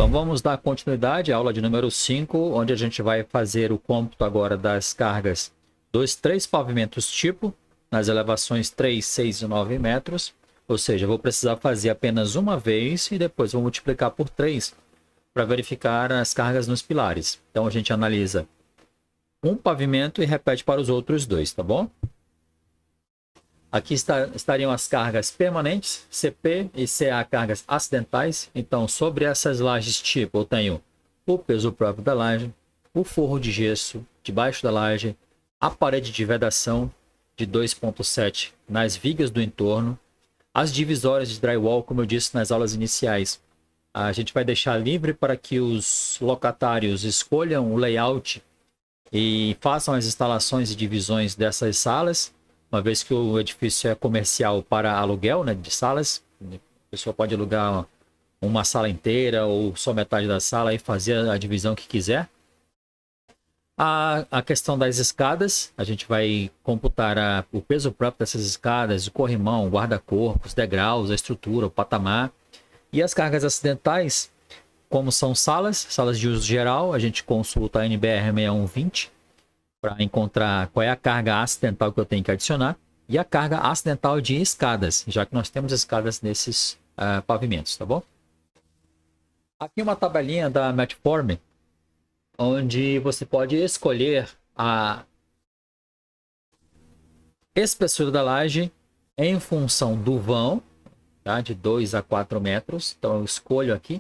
Então vamos dar continuidade à aula de número 5, onde a gente vai fazer o cômputo agora das cargas dos 3 pavimentos tipo, nas elevações 3, 6 e 9 metros. Ou seja, eu vou precisar fazer apenas uma vez e depois vou multiplicar por 3 para verificar as cargas nos pilares. Então a gente analisa um pavimento e repete para os outros 2, tá bom? Aqui estariam as cargas permanentes, CP e CA, cargas acidentais. Então, sobre essas lajes tipo, eu tenho o peso próprio da laje, o forro de gesso debaixo da laje, a parede de vedação de 2,7 nas vigas do entorno, as divisórias de drywall, como eu disse nas aulas iniciais. A gente vai deixar livre para que os locatários escolham o layout e façam as instalações e divisões dessas salas. Uma vez que o edifício é comercial para aluguel, né, de salas, a pessoa pode alugar uma sala inteira ou só metade da sala e fazer a divisão que quiser. A questão das escadas, a gente vai computar o peso próprio dessas escadas, o corrimão, o guarda-corpo, os degraus, a estrutura, o patamar. E as cargas acidentais, como são salas de uso geral, a gente consulta a NBR 6120. Para encontrar qual é a carga acidental que eu tenho que adicionar e a carga acidental de escadas, já que nós temos escadas nesses pavimentos, tá bom? Aqui uma tabelinha da Matform, onde você pode escolher a espessura da laje em função do vão, tá? De 2 a 4 metros. Então eu escolho aqui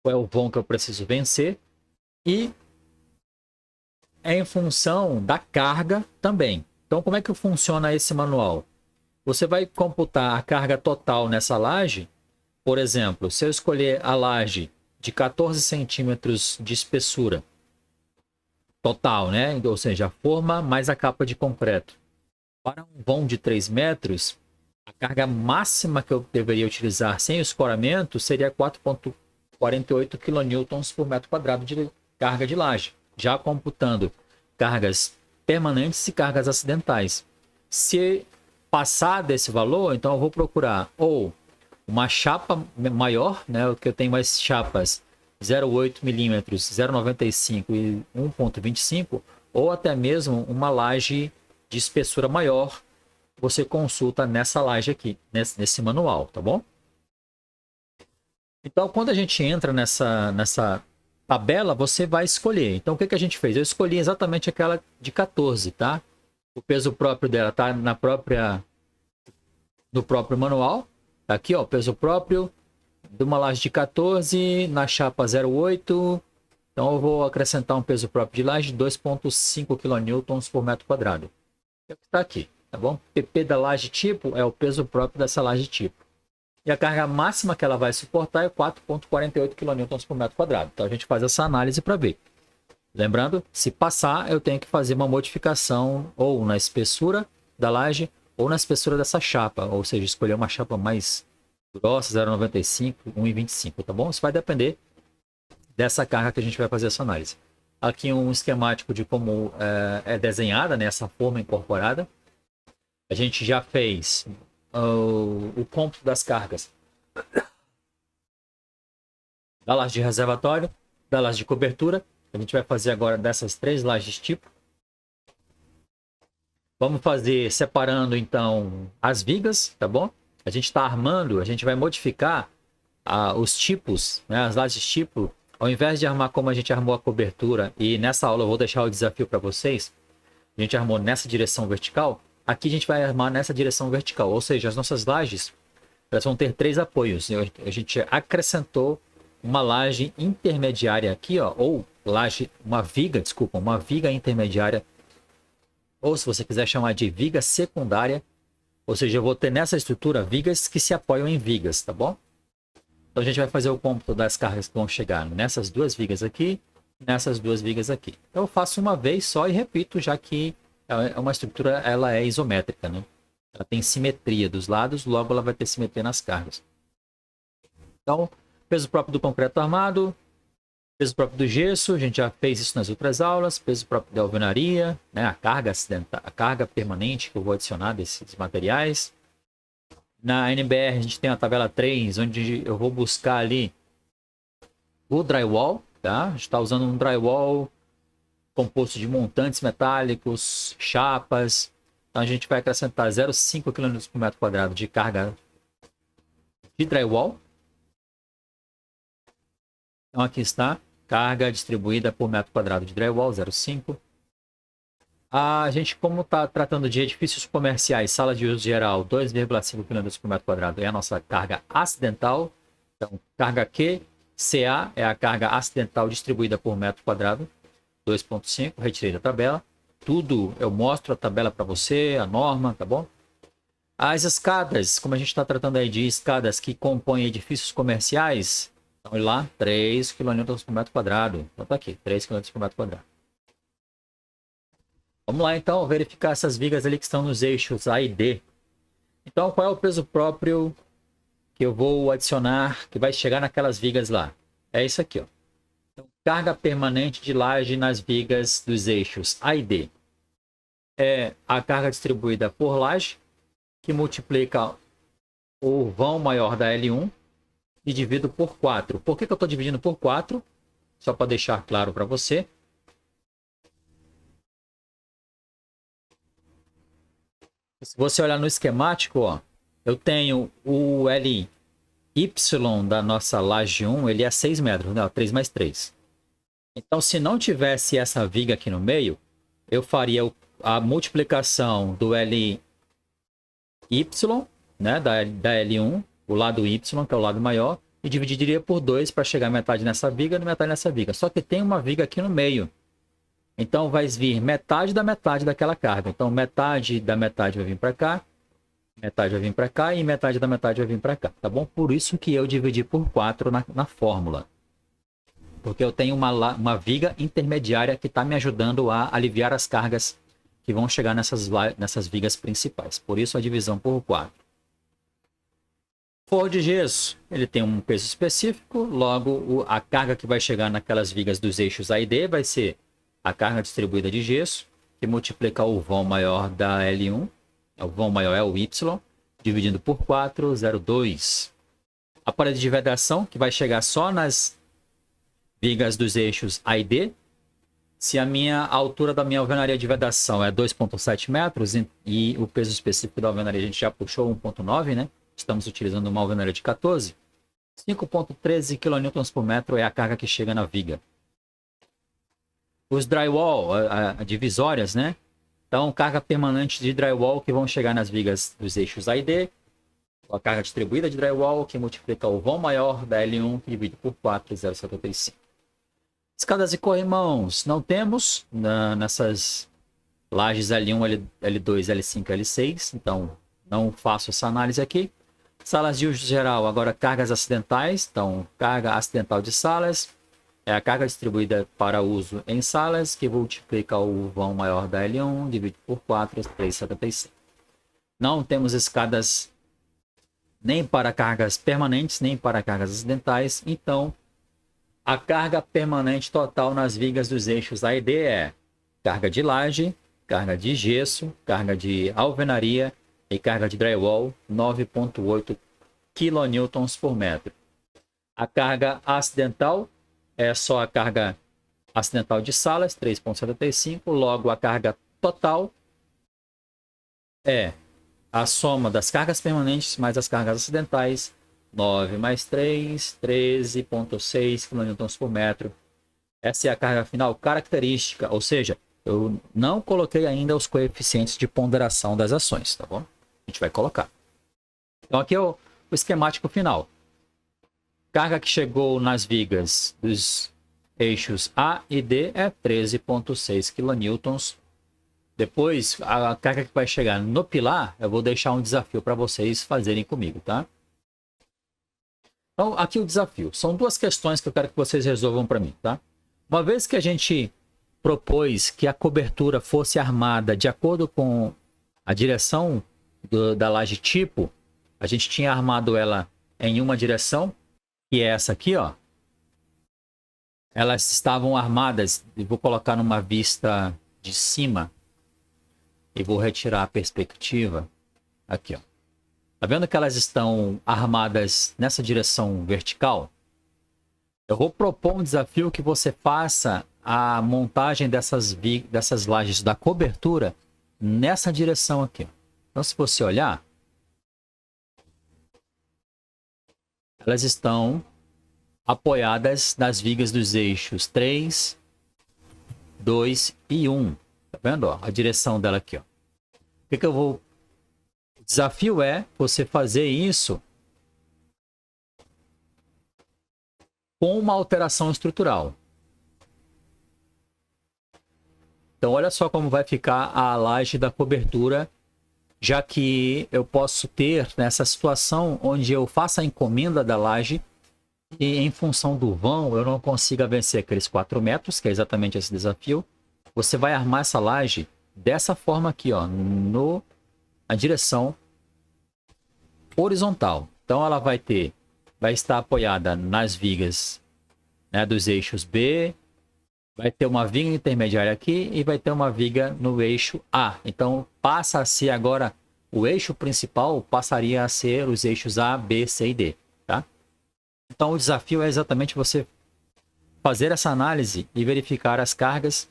qual é o vão que eu preciso vencer e em função da carga também. Então, como é que funciona esse manual? Você vai computar a carga total nessa laje. Por exemplo, se eu escolher a laje de 14 centímetros de espessura total, né? Ou seja, a forma mais a capa de concreto. Para um vão de 3 metros, a carga máxima que eu deveria utilizar sem o escoramento seria 4,48 kN por metro quadrado de carga de laje, já computando cargas permanentes e cargas acidentais. Se passar desse valor, então eu vou procurar ou uma chapa maior, né, que eu tenho mais chapas 0,8 milímetros, 0,95 e 1,25, ou até mesmo uma laje de espessura maior. Você consulta nessa laje aqui, nesse manual, tá bom? Então, quando a gente entra nessa tabela, você vai escolher. Então, o que a gente fez? Eu escolhi exatamente aquela de 14, tá? O peso próprio dela tá no próprio manual. Tá aqui, ó, o peso próprio de uma laje de 14 na chapa 0,8. Então, eu vou acrescentar um peso próprio de laje de 2,5 kN por metro quadrado. É o que está aqui, tá bom? PP da laje tipo é o peso próprio dessa laje tipo. E a carga máxima que ela vai suportar é 4,48 kN por metro quadrado. Então a gente faz essa análise para ver. Lembrando, se passar, eu tenho que fazer uma modificação ou na espessura da laje ou na espessura dessa chapa. Ou seja, escolher uma chapa mais grossa, 0,95, 1,25, tá bom? Isso vai depender dessa carga que a gente vai fazer essa análise. Aqui um esquemático de como é desenhada, né, essa forma incorporada. A gente já fez o cômputo das cargas da laje de reservatório, da laje de cobertura. A gente vai fazer agora dessas 3 lajes tipo. Vamos fazer separando então as vigas, tá bom? A gente está armando, a gente vai modificar os tipos, né, as lajes tipo. Ao invés de armar como a gente armou a cobertura, e nessa aula eu vou deixar o desafio para vocês, a gente armou nessa direção vertical. Aqui a gente vai armar nessa direção vertical, ou seja, as nossas lajes elas vão ter 3 apoios. A gente acrescentou uma laje intermediária aqui, ó, ou uma viga intermediária, ou se você quiser chamar de viga secundária, ou seja, eu vou ter nessa estrutura vigas que se apoiam em vigas, tá bom? Então a gente vai fazer o cômputo das cargas que vão chegar nessas 2 vigas aqui, nessas 2 vigas aqui. Então eu faço uma vez só e repito, já que é uma estrutura, ela é isométrica, né? Ela tem simetria dos lados, logo ela vai ter simetria nas cargas. Então, peso próprio do concreto armado, peso próprio do gesso, a gente já fez isso nas outras aulas, peso próprio da alvenaria, né? A carga acidental, a carga permanente que eu vou adicionar desses materiais. Na NBR a gente tem a tabela 3, onde eu vou buscar ali o drywall, tá? A gente está usando um drywall composto de montantes metálicos, chapas. Então a gente vai acrescentar 0,5 kg por metro quadrado de carga de drywall. Então aqui está, carga distribuída por metro quadrado de drywall, 0,5. A gente, como está tratando de edifícios comerciais, sala de uso geral, 2,5 kg por metro quadrado é a nossa carga acidental. Então, carga Q, CA é a carga acidental distribuída por metro quadrado, 2,5, retirei da tabela. Tudo eu mostro a tabela para você, a norma, tá bom? As escadas, como a gente está tratando aí de escadas que compõem edifícios comerciais, então, olha lá, 3 kN por metro quadrado. Então tá aqui, 3 kN por metro quadrado. Vamos lá então verificar essas vigas ali que estão nos eixos A e D. Então qual é o peso próprio que eu vou adicionar, que vai chegar naquelas vigas lá? É isso aqui, ó. Então, carga permanente de laje nas vigas dos eixos A e D. É a carga distribuída por laje, que multiplica o vão maior da L1 e divido por 4. Por que eu estou dividindo por 4? Só para deixar claro para você. Se você olhar no esquemático, ó, eu tenho o LY da nossa laje 1, ele é 6 metros, né? 3 mais 3. Então, se não tivesse essa viga aqui no meio, eu faria a multiplicação do LY, né, da L1, o lado Y, que é o lado maior, e dividiria por 2 para chegar metade nessa viga e metade nessa viga. Só que tem uma viga aqui no meio. Então vai vir metade da metade daquela carga. Então metade da metade vai vir para cá, metade vai vir para cá e metade da metade vai vir para cá, tá bom? Por isso que eu dividi por 4 na fórmula. Porque eu tenho uma viga intermediária que está me ajudando a aliviar as cargas que vão chegar nessas vigas principais. Por isso a divisão por 4. Forro de gesso, ele tem um peso específico, logo a carga que vai chegar naquelas vigas dos eixos A e D vai ser a carga distribuída de gesso, que multiplica o vão maior da L1, o vão maior é o Y, dividindo por 4, 0,2. A parede de vedação, que vai chegar só nas vigas dos eixos A e D. Se a altura da minha alvenaria de vedação é 2,7 metros e o peso específico da alvenaria a gente já puxou 1,9, né? Estamos utilizando uma alvenaria de 14. 5,13 kN por metro é a carga que chega na viga. Os drywall, divisórias, né? Então, carga permanente de drywall que vão chegar nas vigas dos eixos A e D. A carga distribuída de drywall que multiplica o vão maior da L1 que divide por 4, 0,75. Escadas e corrimãos, não temos nessas lajes L1, L2, L5, L6. Então, não faço essa análise aqui. Salas de uso geral, agora cargas acidentais. Então, carga acidental de salas. É a carga distribuída para uso em salas, que multiplica o vão maior da L1, divide por 4, 3,75. Não temos escadas nem para cargas permanentes, nem para cargas acidentais. Então, a carga permanente total nas vigas dos eixos A e D é carga de laje, carga de gesso, carga de alvenaria e carga de drywall, 9,8 kN por metro. A carga acidental é só a carga acidental de salas, 3,75. Logo, a carga total é a soma das cargas permanentes mais as cargas acidentais. 9 mais 3, 13,6 kN por metro. Essa é a carga final característica, ou seja, eu não coloquei ainda os coeficientes de ponderação das ações, tá bom? A gente vai colocar. Então, aqui é o esquemático final. Carga que chegou nas vigas dos eixos A e D é 13,6 kN. Depois, a carga que vai chegar no pilar, eu vou deixar um desafio para vocês fazerem comigo, tá? Então, aqui o desafio. São duas questões que eu quero que vocês resolvam para mim, tá? Uma vez que a gente propôs que a cobertura fosse armada de acordo com a direção da laje tipo, a gente tinha armado ela em uma direção, que é essa aqui, ó. Elas estavam armadas, eu vou colocar numa vista de cima e vou retirar a perspectiva aqui, ó. Tá vendo que elas estão armadas nessa direção vertical? Eu vou propor um desafio que você faça a montagem dessas lajes da cobertura nessa direção aqui. Então, se você olhar, elas estão apoiadas nas vigas dos eixos 3, 2 e 1. Tá vendo? Ó, a direção dela aqui. Ó. O que eu vou... O desafio é você fazer isso com uma alteração estrutural. Então, olha só como vai ficar a laje da cobertura, já que eu posso ter nessa situação onde eu faço a encomenda da laje e em função do vão eu não consiga vencer aqueles 4 metros, que é exatamente esse desafio. Você vai armar essa laje dessa forma aqui, ó, na direção horizontal. Então, ela vai estar apoiada nas vigas, né, dos eixos B, vai ter uma viga intermediária aqui e vai ter uma viga no eixo A. Então, passa a ser agora, o eixo principal passaria a ser os eixos A, B, C e D. Tá? Então, o desafio é exatamente você fazer essa análise e verificar as cargas,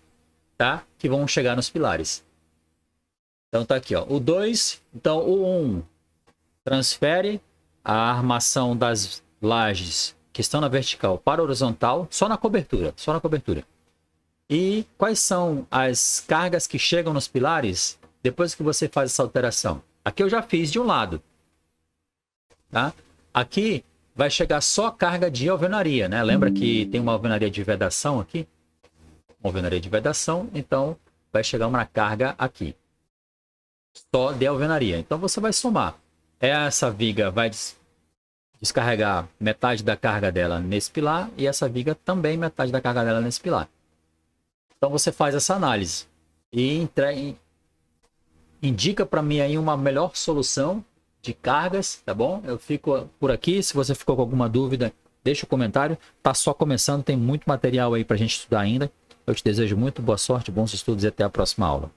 tá, que vão chegar nos pilares. Então, tá aqui, ó, o 2. Então, o 1 transfere a armação das lajes que estão na vertical para a horizontal, só na cobertura, só na cobertura. E quais são as cargas que chegam nos pilares depois que você faz essa alteração? Aqui eu já fiz de um lado. Tá? Aqui vai chegar só carga de alvenaria, né? Lembra que tem uma alvenaria de vedação aqui? Uma alvenaria de vedação, então vai chegar uma carga aqui. Só de alvenaria. Então você vai somar. Essa viga vai descarregar metade da carga dela nesse pilar e essa viga também metade da carga dela nesse pilar. Então você faz essa análise e indica para mim aí uma melhor solução de cargas, tá bom? Eu fico por aqui. Se você ficou com alguma dúvida, deixa o comentário. Tá só começando, tem muito material aí para a gente estudar ainda. Eu te desejo muito boa sorte, bons estudos e até a próxima aula.